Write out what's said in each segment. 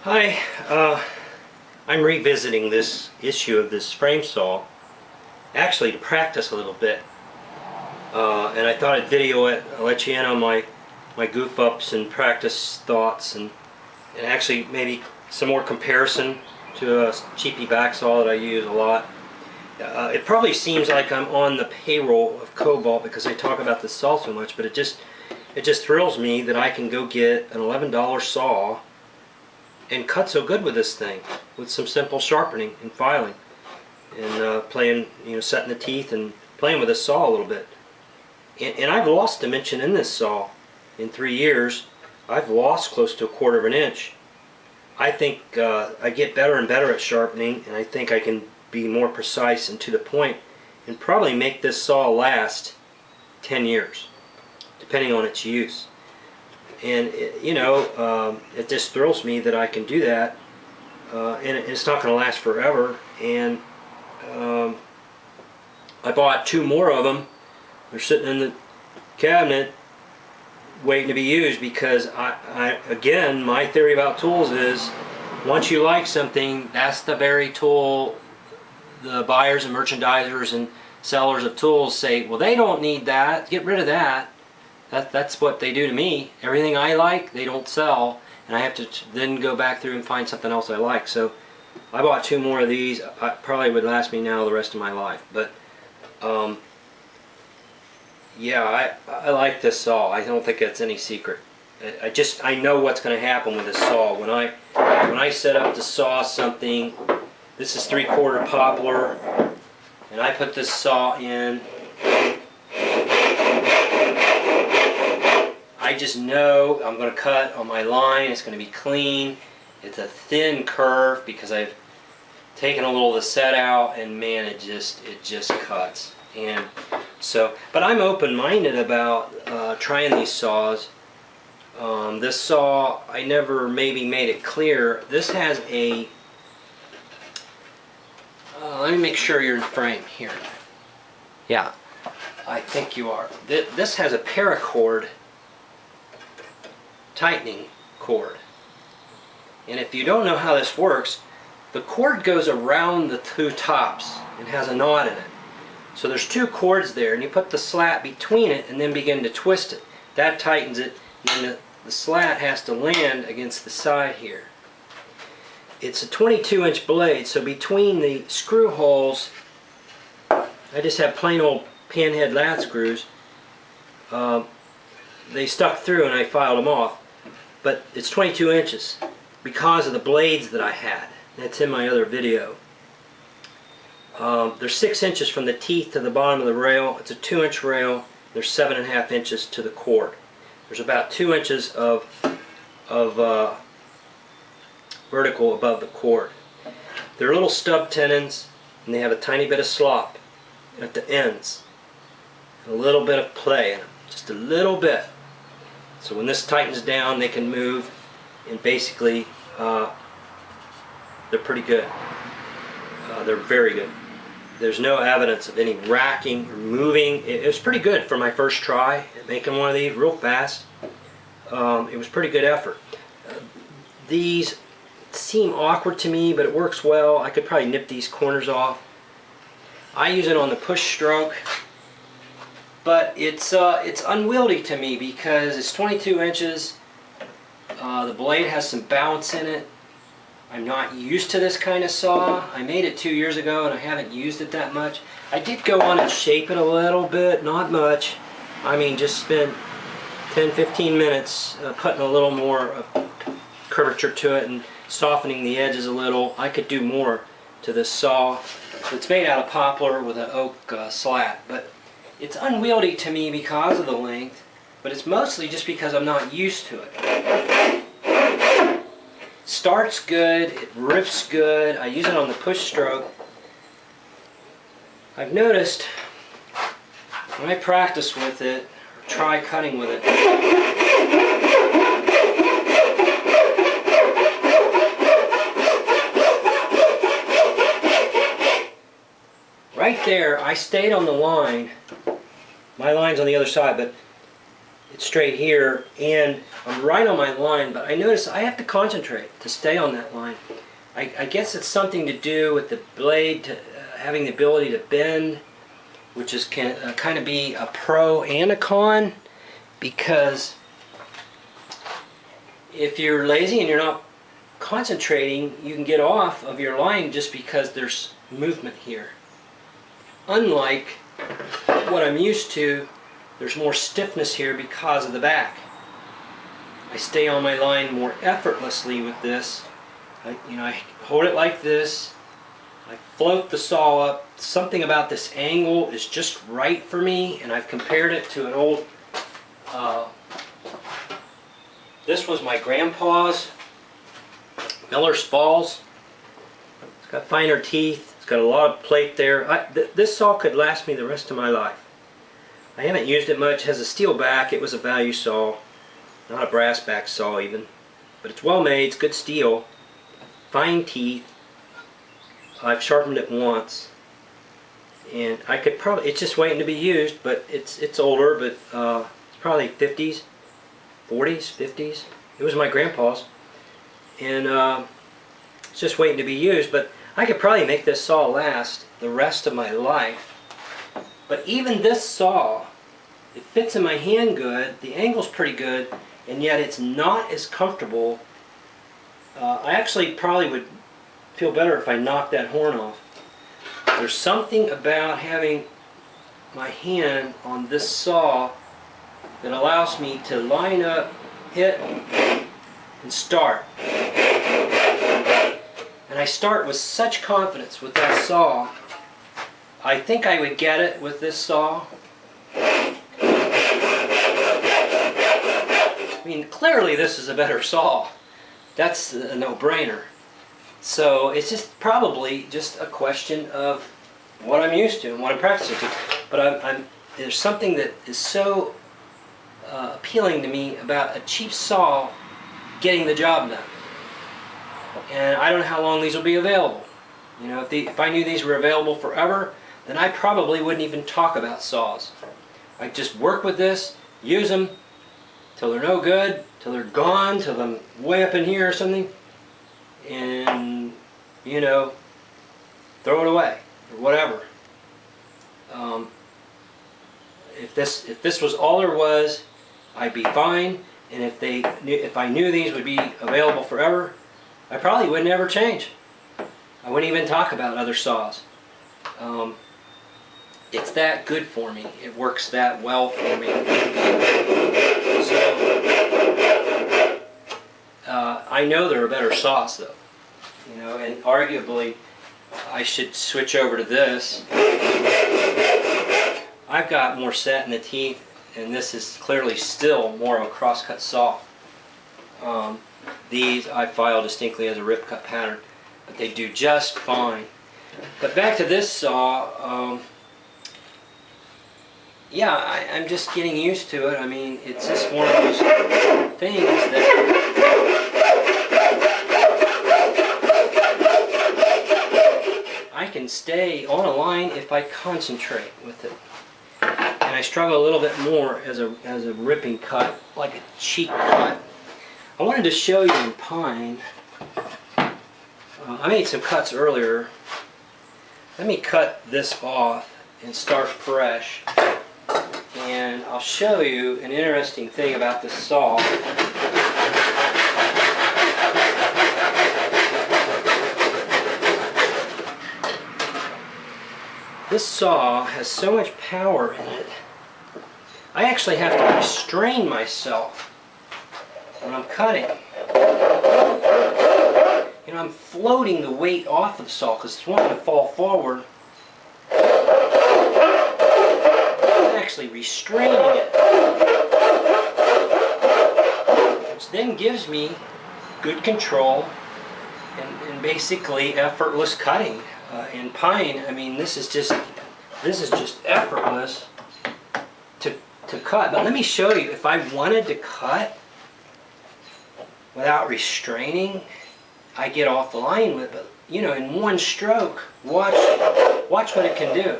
Hi, I'm revisiting this issue of this frame saw, actually to practice a little bit, and I thought I'd video it. I'll let you in on my goof ups and practice thoughts, and actually maybe some more comparison to a cheapy back saw that I use a lot. It probably seems like I'm on the payroll of Cobalt because I talk about this saw so much, but it just thrills me that I can go get an $11 saw and cut so good with this thing with some simple sharpening and filing and playing, setting the teeth and playing with this saw a little bit. And I've lost dimension in this saw. In 3 years I've lost close to 1/4 of an inch. I think I get better and better at sharpening, and I think I can be more precise and to the point and probably make this saw last 10 years depending on its use. And it just thrills me that I can do that, and it's not going to last forever. And I bought 2 more of them. They're sitting in the cabinet waiting to be used because again, my theory about tools is once you like something, that's the very tool the buyers and merchandisers and sellers of tools say, well, they don't need that, get rid of that. That's what they do to me. Everything I like, they don't sell, and I have to then go back through and find something else I like. So I bought 2 more of these. Probably would last me now the rest of my life. But yeah, I like this saw. I don't think that's any secret. I know what's going to happen with this saw. When I set up to saw something, this is 3/4 poplar, and I put this saw in. I just know I'm going to cut on my line. It's going to be clean. It's a thin curve because I've taken a little of the set out, and man, it just cuts. And so, but I'm open-minded about trying these saws. This saw, I never maybe made it clear. This has a. Let me make sure you're in frame here. Yeah, I think you are. This has a paracord tightening cord, and if you don't know how this works, the cord goes around the 2 tops and has a knot in it. So there's 2 cords there, and you put the slat between it and then begin to twist it. That tightens it, and then the slat has to land against the side here. It's a 22-inch blade, so between the screw holes, I just have plain old panhead lat screws. They stuck through and I filed them off. But it's 22 inches because of the blades that I had. That's in my other video. They're 6 inches from the teeth to the bottom of the rail. It's a 2-inch rail. There's 7.5 inches to the cord. There's about 2 inches of vertical above the cord. They're little stub tenons, and they have a tiny bit of slop at the ends. And a little bit of play in them, just a little bit. So when this tightens down, they can move, and basically they're pretty good. They're very good. There's no evidence of any racking or moving. It was pretty good for my first try at making one of these real fast. It was pretty good effort. These seem awkward to me, but it works well. I could probably nip these corners off. I use it on the push stroke. But it's unwieldy to me because it's 22 inches. The blade has some bounce in it. I'm not used to this kind of saw. I made it 2 years ago and I haven't used it that much. I did go on and shape it a little bit, not much. I mean, just spent 10-15 minutes putting a little more curvature to it and softening the edges a little. I could do more to this saw. It's made out of poplar with an oak slat, but it's unwieldy to me because of the length, but it's mostly just because I'm not used to it. Starts good, it rips good. I use it on the push stroke. I've noticed when I practice with it, or try cutting with it, right there, I stayed on the line. My line's on the other side, but it's straight here, and I'm right on my line, but I notice I have to concentrate to stay on that line. I guess it's something to do with the blade having the ability to bend, which is can kind of be a pro and a con, because if you're lazy and you're not concentrating, you can get off of your line just because there's movement here. Unlike what I'm used to, there's more stiffness here because of the back. I stay on my line more effortlessly with this. I hold it like this. I float the saw up. Something about this angle is just right for me, and I've compared it to an old this was my grandpa's Miller's Falls. It's got finer teeth. It's got a lot of plate there. This saw could last me the rest of my life. I haven't used it much. It has a steel back. It was a value saw, not a brass back saw even. But it's well made. It's good steel. Fine teeth. I've sharpened it once, and I could probably, it's just waiting to be used, but it's older, but it's probably 50s, 40s, 50s. It was my grandpa's, and it's just waiting to be used, but I could probably make this saw last the rest of my life. But even this saw, it fits in my hand good, the angle's pretty good, and yet it's not as comfortable. I actually probably would feel better if I knocked that horn off. There's something about having my hand on this saw that allows me to line up, hit, and start. And I start with such confidence with that saw. I think I would get it with this saw. I mean, clearly this is a better saw. That's a no-brainer. So it's just probably just a question of what I'm used to and what I'm practicing to. But there's something that is so appealing to me about a cheap saw getting the job done. And I don't know how long these will be available. You know, if I knew these were available forever, then I probably wouldn't even talk about saws. I'd just work with this, use them till they're no good, till they're gone, till I'm way up in here or something, and, you know, throw it away or whatever. If this was all there was, I'd be fine. And if I knew these would be available forever, I probably wouldn't ever change. I wouldn't even talk about other saws. It's that good for me. It works that well for me. So I know there are better saws though. You know, and arguably I should switch over to this. I've got more set in the teeth, and this is clearly still more of a cross-cut saw. These I file distinctly as a rip cut pattern, but they do just fine. But back to this saw, yeah, I'm just getting used to it. I mean, it's just one of those things that I can stay on a line if I concentrate with it. And I struggle a little bit more as a ripping cut, like a cheek cut. I wanted to show you in pine. I made some cuts earlier. Let me cut this off and start fresh. And I'll show you an interesting thing about this saw. This saw has so much power in it, I actually have to restrain myself when I'm cutting. You know, I'm floating the weight off of the saw because it's wanting to fall forward. I'm actually restraining it, which then gives me good control and basically effortless cutting. In pine, I mean, this is just effortless to cut. But let me show you, if I wanted to cut without restraining, I get off the line with it. You know, in one stroke, watch what it can do.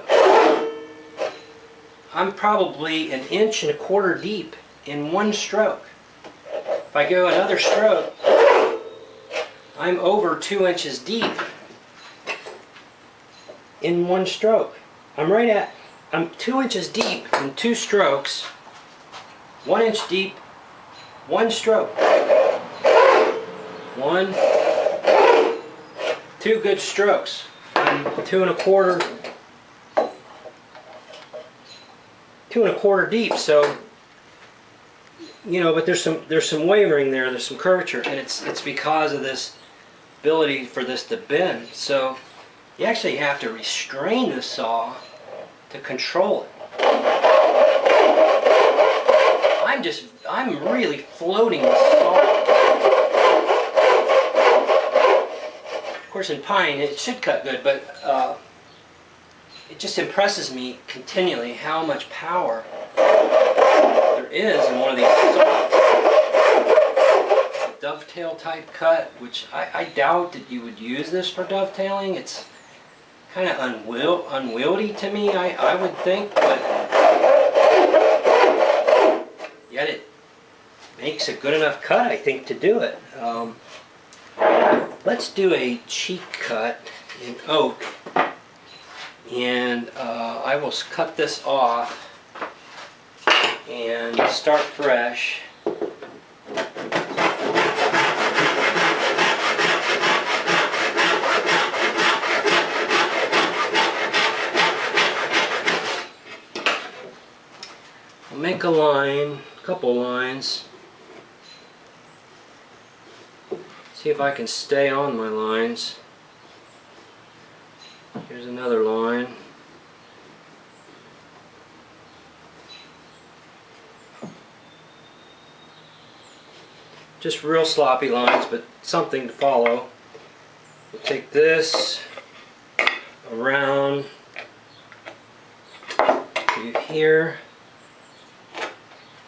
I'm probably 1.25 inches deep in one stroke. If I go another stroke, I'm over 2 inches deep in one stroke. I'm 2 inches deep in 2 strokes, 1 inch deep, 1 stroke. 1, 2 good strokes. I'm 2 1/4 deep. So, you know, but there's some wavering there. There's some curvature, and it's because of this ability for this to bend. So you actually have to restrain the saw to control it. I'm really floating the saw. Of course, in pine it should cut good, but it just impresses me continually how much power there is in one of these saws. A dovetail type cut, which I doubt that you would use this for dovetailing. It's kind of unwieldy to me, I would think, but yet it makes a good enough cut, I think, to do it. Let's do a cheek cut in oak, and I will cut this off and start fresh. I'll make a line, a couple lines. See if I can stay on my lines. Here's another line. Just real sloppy lines, but something to follow. We'll take this around to here.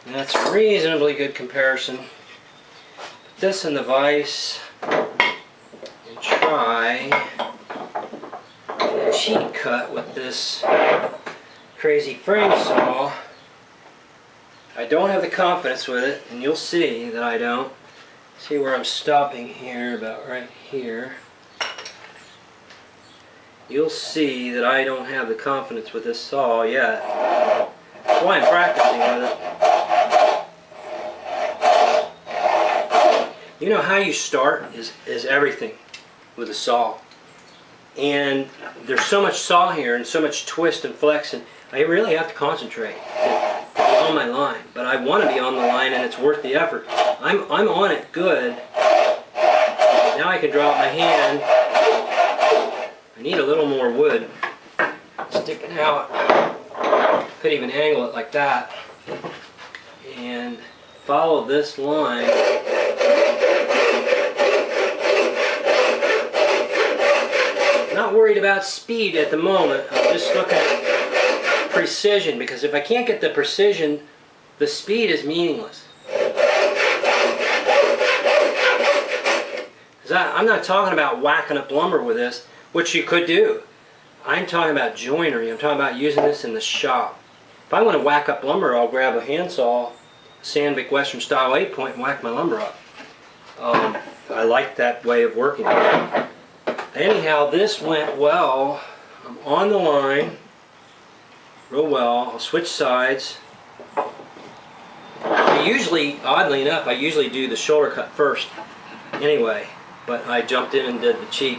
And that's a reasonably good comparison. Put this in the vise and try a cheek cut with this crazy frame saw. I don't have the confidence with it, and you'll see that I don't. See where I'm stopping here, about right here. You'll see that I don't have the confidence with this saw yet. That's why I'm practicing with it. You know, how you start is everything with a saw. And there's so much saw here and so much twist and flex, and I really have to concentrate to be on my line. But I want to be on the line, and it's worth the effort. I'm on it good. Now I can drop my hand. I need a little more wood sticking out. Could even angle it like that and follow this line. Not worried about speed at the moment. I'm just looking at precision, because if I can't get the precision, the speed is meaningless. I'm not talking about whacking up lumber with this, which you could do. I'm talking about joinery. I'm talking about using this in the shop. If I want to whack up lumber, I'll grab a handsaw, Sandvik Western Style 8-point, and whack my lumber up. I like that way of working. Anyhow, this went well. I'm on the line real well. I'll switch sides. Oddly enough, I usually do the shoulder cut first anyway, but I jumped in and did the cheek.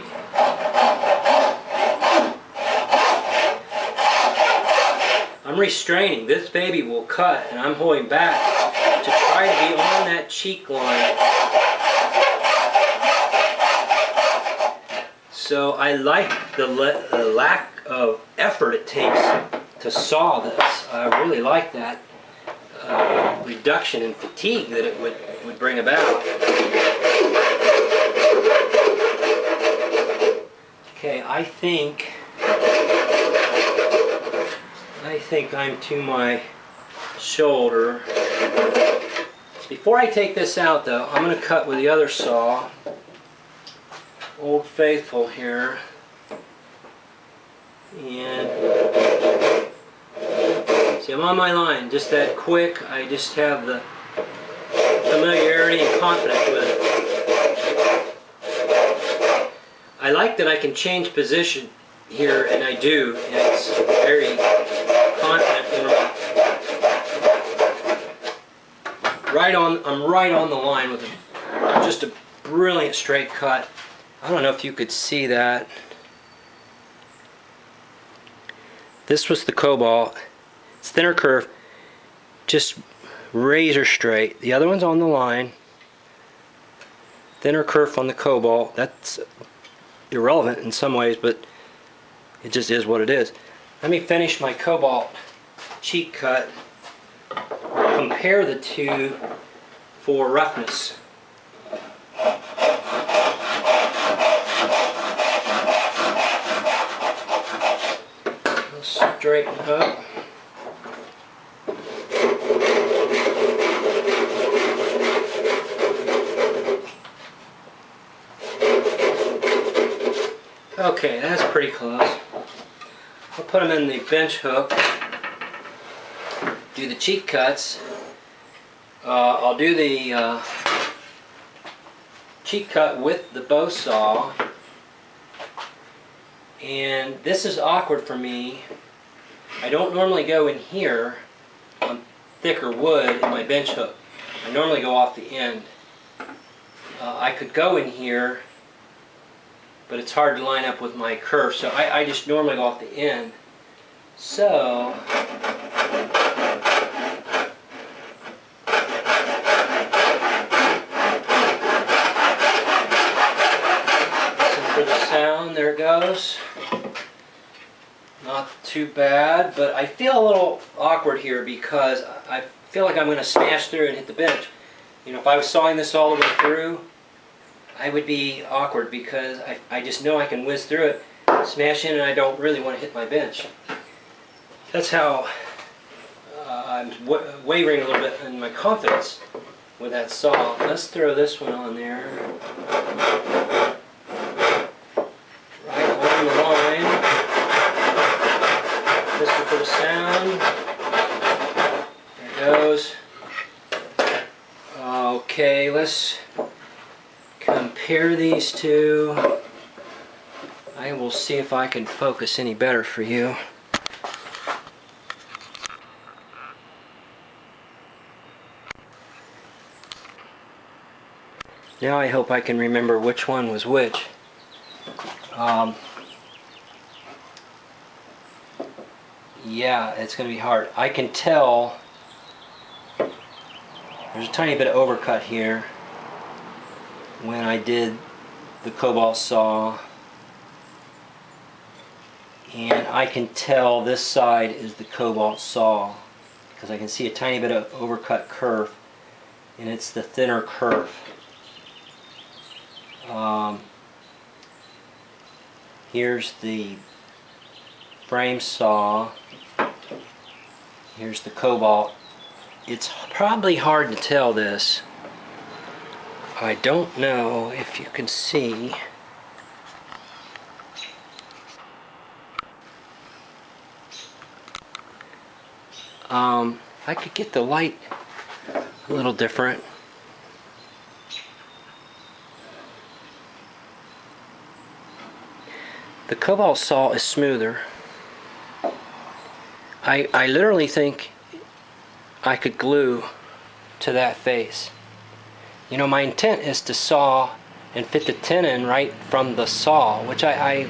I'm restraining. This baby will cut, and I'm holding back to try to be on that cheek line. So I like the lack of effort it takes to saw this. I really like that reduction in fatigue that it would bring about. Okay, I think I'm to my shoulder. Before I take this out though, I'm going to cut with the other saw. Old Faithful here. And See, I'm on my line, just that quick. I just have the familiarity and confidence with it. I like that I can change position here, and I do, and it's very confident. I'm right on the line with just a brilliant straight cut. I don't know if you could see that. This was the cobalt. It's thinner curve, just razor straight. The other one's on the line. Thinner curve on the cobalt. That's irrelevant in some ways, but it just is what it is. Let me finish my cobalt cheek cut. Compare the two for roughness. Straighten up. Okay, that's pretty close. I'll put them in the bench hook, do the cheek cuts. I'll do the cheek cut with the bow saw, and this is awkward for me. I don't normally go in here on thicker wood in my bench hook. I normally go off the end. I could go in here, but it's hard to line up with my curve, so I just normally go off the end. So listen for the sound. There it goes. Not too bad, but I feel a little awkward here because I feel like I'm going to smash through and hit the bench. You know, if I was sawing this all the way through, I would be awkward because I just know I can whiz through it, smash in, and I don't really want to hit my bench. That's how I'm wavering a little bit in my confidence with that saw. Let's throw this one on there. Right on the line. Listen for the sound. There it goes. Okay, let's compare these two. I will see if I can focus any better for you. Now I hope I can remember which one was which. Yeah, it's going to be hard. I can tell there's a tiny bit of overcut here when I did the cobalt saw, and I can tell this side is the cobalt saw because I can see a tiny bit of overcut curve, and it's the thinner curve. Here's the Framesaw. Here's the cobalt. It's probably hard to tell this. I don't know if you can see. I could get the light a little different. The cobalt saw is smoother. I literally think I could glue to that face. You know, my intent is to saw and fit the tenon right from the saw, which I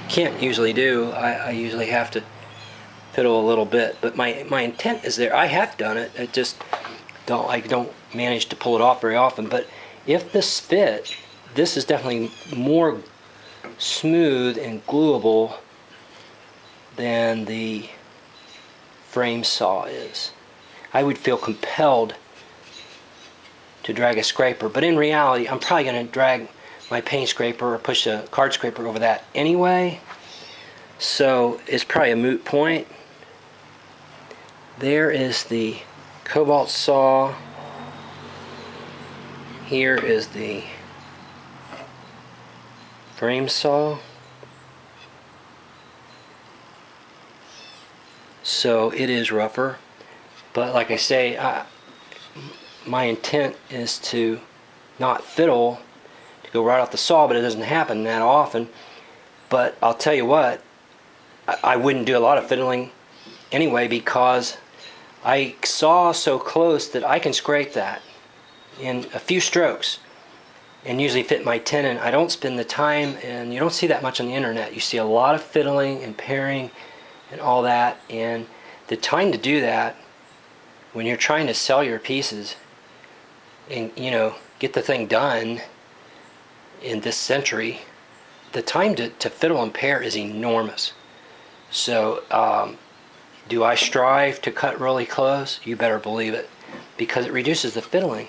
can't usually do. I usually have to fiddle a little bit, but my intent is there. I have done it. I just don't manage to pull it off very often. But if this fit, this is definitely more smooth and gluable than the Framesaw is. I would feel compelled to drag a scraper, but in reality I'm probably going to drag my paint scraper or push a card scraper over that anyway, so it's probably a moot point. There is the cobalt saw. Here is the Framesaw. so it is rougher. But like I say, my intent is to not fiddle, to go right off the saw, but it doesn't happen that often. But I'll tell you what, I wouldn't do a lot of fiddling anyway, because I saw so close that I can scrape that in a few strokes and usually fit my tenon. I don't spend the time, and you don't see that much on the internet. You see a lot of fiddling and pairing and all that, and the time to do that when you're trying to sell your pieces and, you know, get the thing done in this century, the time to fiddle and pair is enormous. So do I strive to cut really close? You better believe it, because it reduces the fiddling.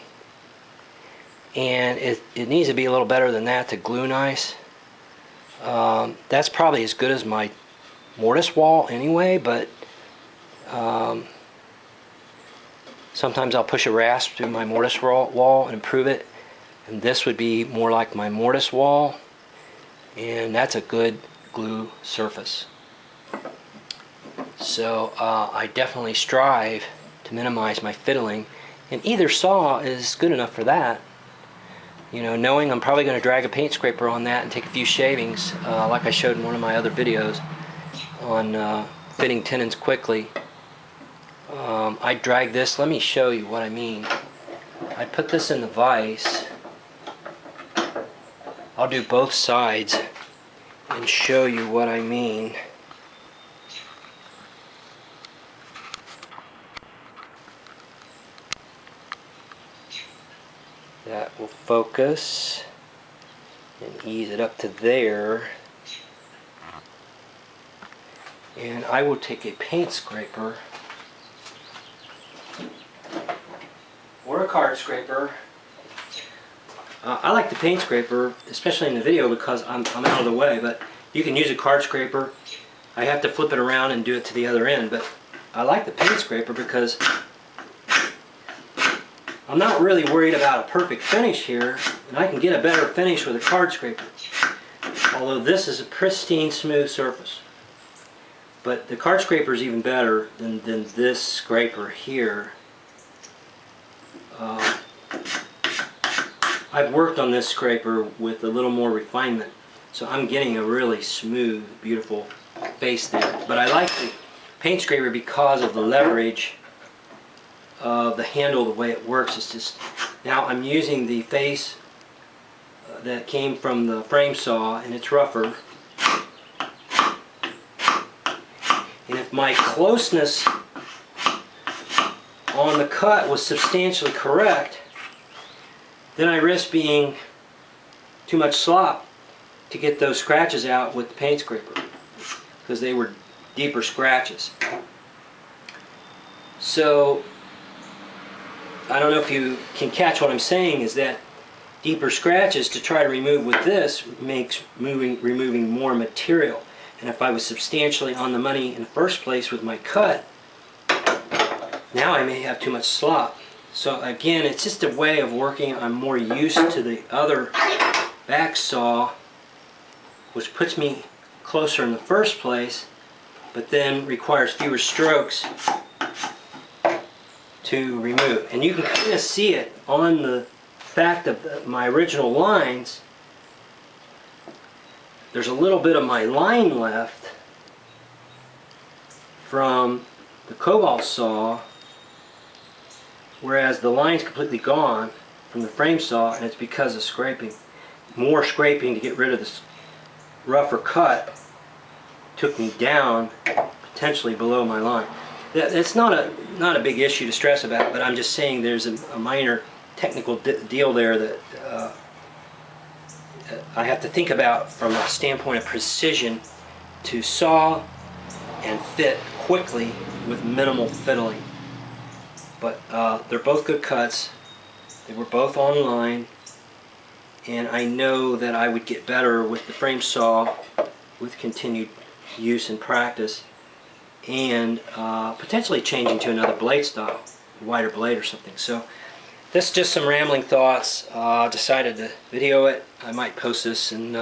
And it needs to be a little better than that to glue nice. That's probably as good as my mortise wall anyway, but sometimes I'll push a rasp through my mortise wall and improve it. And this would be more like my mortise wall, and that's a good glue surface. So I definitely strive to minimize my fiddling, and either saw is good enough for that. You know, knowing I'm probably going to drag a paint scraper on that and take a few shavings, like I showed in one of my other videos on fitting tenons quickly. I drag this. Let me show you what I mean. I put this in the vise. I'll do both sides and show you what I mean. That will focus and ease it up to there. And I will take a paint scraper or a card scraper. I like the paint scraper, especially in the video, because I'm out of the way, but you can use a card scraper. I have to flip it around and do it to the other end, but I like the paint scraper because I'm not really worried about a perfect finish here, and I can get a better finish with a card scraper. Although this is a pristine smooth surface. But the card scraper is even better than this scraper here. I've worked on this scraper with a little more refinement, so I'm getting a really smooth, beautiful face there. But I like the paint scraper because of the leverage of the handle, the way it works. It's just, now I'm using the face that came from the Framesaw, and it's rougher. And if my closeness on the cut was substantially correct, then I risk being too much slop to get those scratches out with the paint scraper, because they were deeper scratches. So I don't know if you can catch what I'm saying, is that deeper scratches to try to remove with this makes removing more material. And if I was substantially on the money in the first place with my cut, now I may have too much slop. So again, it's just a way of working. I'm more used to the other back saw, which puts me closer in the first place, but then requires fewer strokes to remove. And you can kind of see it on the fact of my original lines. There's a little bit of my line left from the cobalt saw, whereas the line's completely gone from the Framesaw, and it's because of scraping. More scraping to get rid of this rougher cut took me down potentially below my line. It's not a big issue to stress about, but I'm just saying there's a minor technical deal there that I have to think about from a standpoint of precision, to saw and fit quickly with minimal fiddling. But they're both good cuts. They were both online, and I know that I would get better with the Framesaw with continued use and practice, and potentially changing to another blade style, a wider blade or something. So this is just some rambling thoughts. Decided to video it. I might post this and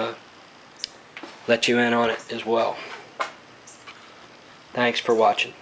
let you in on it as well. Thanks for watching.